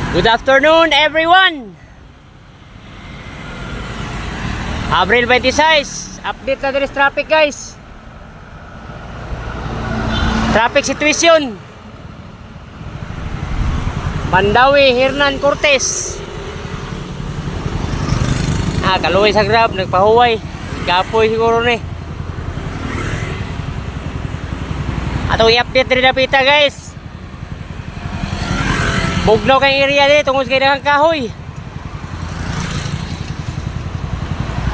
Good afternoon, everyone. Abril 26. Update na din sa traffic, guys. Traffic situation. Mandawi, Hernan Cortez. Kaluwi sa Grab, nagpahuway. Gapoy siguro ni. Atong i-update rin na pita, guys. Bugnaw kayong area din tungkol sa kailangang kahoy.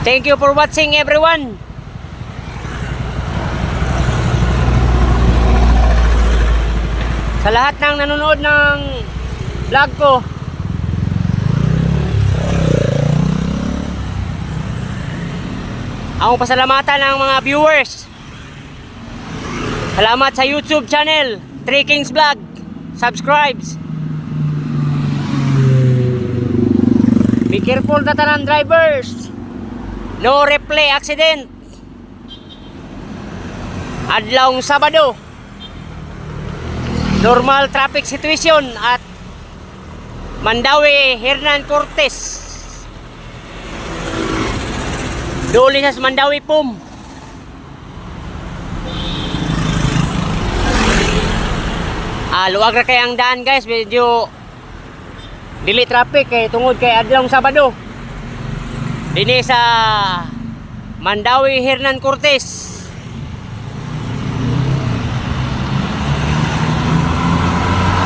Thank you for watching, everyone. Sa lahat ng nanonood ng vlog ko, akong pasalamatan ng mga viewers. Salamat sa YouTube channel, Three Kings Vlog. Subscribes. Be careful na tanan drivers. No replay accident. Adlawng Sabado. Normal traffic situation at Mandawi, Hernan Cortez. Duli sa Mandawi Pum. Luwag na kay ang daan, guys. Medyo dili traffic kay tungod kay adlawng Sabado. Dini sa Mandawi, Hernan Cortez.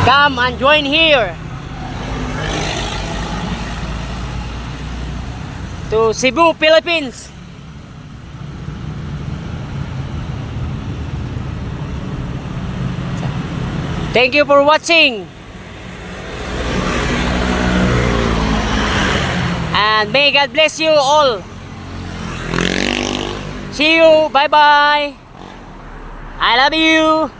Come and join here to Cebu, Philippines. Thank you for watching. And may God bless you all. See you. Bye-bye. I love you.